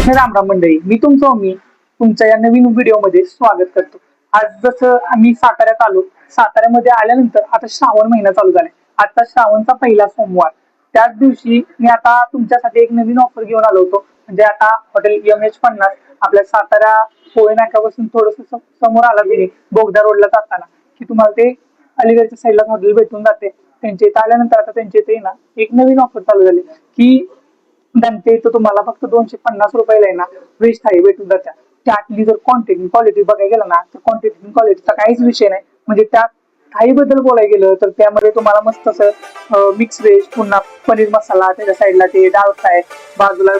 राम राम मंडळी, मी तुमच्या या नवीन व्हिडिओमध्ये स्वागत करतो. आज जसं आम्ही साताऱ्यात आलो, साताऱ्यामध्ये आल्यानंतर आता श्रावण महिना चालू झालाय. आता श्रावणचा पहिला सोमवार, त्याच दिवशी मी आता तुमच्यासाठी एक नवीन ऑफर घेऊन आलो होतो. म्हणजे आता हॉटेल MH50 आपल्या सातारा पोळे नाक्यापासून थोडस समोर आला तरी बोगदा रोडला जाताना की तुम्हाला ते अलीगडच्या साईडला हॉटेल भेटून जाते. त्यांच्या इथे आल्यानंतर आता त्यांच्या इथे ना एक नवीन ऑफर चालू झाली की त्यांच्या इथं तुम्हाला फक्त 250 रुपयाला आहे ना व्हेज थाळी भेटून जात्या. त्यातली जर क्वालिटी बघायला गेलं ना तर क्वालिटीचा काहीच विषय नाही. म्हणजे त्या थाळीबद्दल बोलायला गेलं तर त्यामध्ये तुम्हाला मस्त असं मिक्स व्हेज, पुन्हा पनीर मसाला, त्याच्या साईडला ते डाळ फ्राय, बाजूला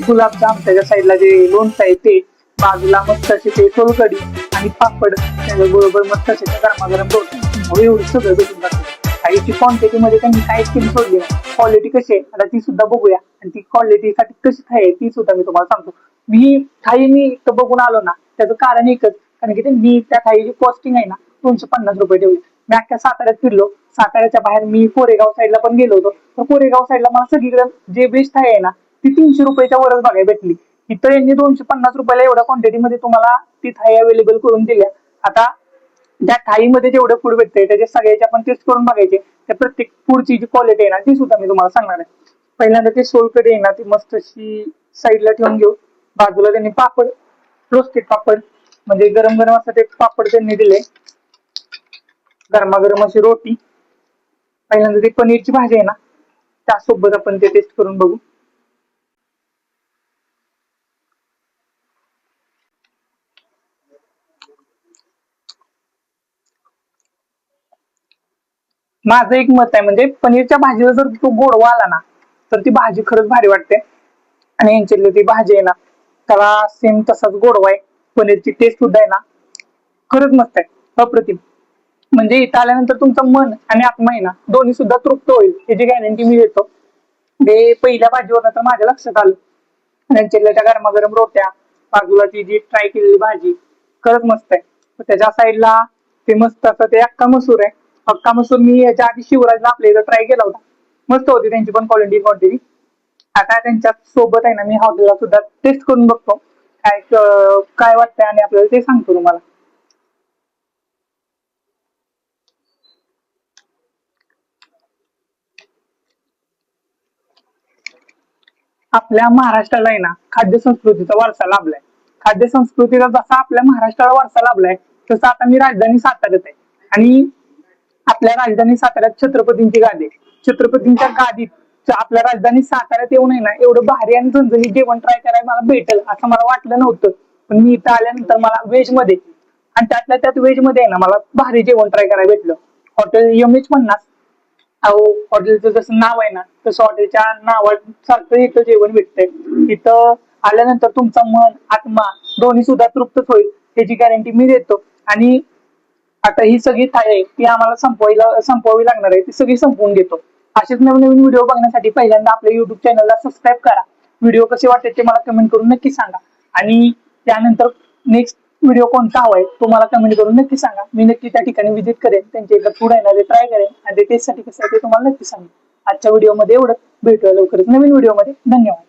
गुलाबजाम, त्याच्या साईडला जे लोणचं आहे ते, बाजूला मस्त असे ते सोलकढी आणि पापड, त्याच्याबरोबर मस्त असे गरमागरम रोटी, एवढं सगळं भेटून जातं. थाळीची क्वांटिटी मध्ये त्यांनी काहीच कमी सोडली नाही. क्वालिटी कशी आहे आता ती सुद्धा बघूया, आणि ती क्वालिटीसाठी कशी थाळी आहे ती सुद्धा मी तुम्हाला सांगतो. मी इथं बघून आलो ना त्याचं कारण एकच, कारण की त्यांनी त्या थाळीची कॉस्टिंग आहे ना 250 रुपये ठेवली. मी अख्ख्या साताऱ्यात फिरलो, साताऱ्याच्या बाहेर मी कोरेगाव साईडला पण गेलो होतो, तर कोरेगाव साईडला मला सगळीकडे जे बेस्ट थाळी आहे ना ती 300 रुपयाच्या वरच बघायला भेटली. इथं यांनी 250 रुपयाला एवढ्या क्वांटिटीमध्ये तुम्हाला ती थाळी अवेलेबल करून दिल्या. आता त्या थाळीमध्ये जेवढं फूड भेटतंय त्याच्या सगळ्याची आपण टेस्ट करून बघायचे. त्या प्रत्येक फूडची जी क्वालिटी आहे ना ती सुद्धा मी तुम्हाला सांगणार आहे. पहिल्यांदा ते सोलकढी आहे ना ती मस्त अशी साईडला ठेवून घेऊ. बाजूला त्यांनी पापड, रोस्टेड पापड, म्हणजे गरम गरम असं ते पापड त्यांनी दिले. गरमागरम अशी रोटी. पहिल्यांदा ती पनीरची भाजी आहे ना त्यासोबत आपण ते टेस्ट करून बघू. माझं एक मत आहे, म्हणजे पनीरच्या भाजीला जर तो गोडवा आला ना तर ती भाजी खरंच भारी वाटते. आणि यांच्यातली ती भाजी आहे ना त्याला सेम तसाच गोडवा आहे. पनीरची टेस्ट सुद्धा आहे ना खरंच मस्त आहे, अप्रतिम. म्हणजे इथं आल्यानंतर तुमचं मन आणि आत्मा आहे ना दोन्ही सुद्धा तृप्त होईल याची गॅरंटी मी देतो. ते पहिल्या भाजीवर तर माझ्या लक्षात आलं. त्यांच्यातल्या त्या गरमागरम रोट्या, बाजूला ती जी फ्राय केलेली भाजी खरंच मस्त आहे. त्याच्या साईडला ते मस्त असं ते अख्खा मसूर आहे. अख्खा मसूर मी याच्या आधी शिवराजला आपल्या इथं ट्राय केला होता, मस्त होती त्यांची पण क्वांटिटी. आता त्यांच्या सोबत आहे ना मी हॉटेलला सुद्धा टेस्ट करून बघतो काय काय वाटतंय आणि आपल्याला ते सांगतो तुम्हाला. आपल्या महाराष्ट्राला आहे ना खाद्य संस्कृतीचा वारसा लाभलाय. खाद्य संस्कृतीला जसा आपल्या महाराष्ट्राला वारसा लाभलाय तसा आता मी राजधानी साताऱ्यात आहे. आणि आपल्या राजधानी साताऱ्यात छत्रपतींची गादी आहे. छत्रपतींच्या गादीत आपल्या राजधानी साताऱ्यात येऊन आहे ना एवढं भारी आणि झणझणीत जेवण ट्राय करायला मला भेटेल असं मला वाटलं नव्हतं. पण मी इथं आल्यानंतर मला व्हेज मध्ये, आणि त्यातल्या त्यात व्हेज मध्ये आहे ना मला भारी जेवण ट्राय करायला भेटलं. हॉटेल MH50, अहो हॉटेलचं जसं नाव आहे ना तसं हॉटेलच्या नावासारखं इथं जेवण भेटतंय. इथं आल्यानंतर तुमचा मन आत्मा दोन्ही सुद्धा तृप्त होईल याची गॅरंटी मी देतो. आणि आता ही सगळी थाळी आहे ती आम्हाला संपवावी लागणार आहे, ती सगळी संपवून घेतो. असेच नवीन नवीन व्हिडिओ बघण्यासाठी पहिल्यांदा आपल्या युट्यूब चॅनलला सबस्क्राईब करा. व्हिडिओ कसे वाटते ते मला कमेंट करून नक्की सांगा. आणि त्यानंतर नेक्स्ट व्हिडिओ कोणता हवाय तो मला कमेंट करून नक्की सांगा. मी नक्की त्या ठिकाणी व्हिजिट करेन, त्यांच्या एकदा फूड आहे ना ते ट्राय करेन आणि ते टेस्टसाठी कसं आहे ते तुम्हाला नक्की सांगेन. आजच्या व्हिडिओमध्ये एवढं, भेटूया लवकरच नवीन व्हिडिओमध्ये. धन्यवाद.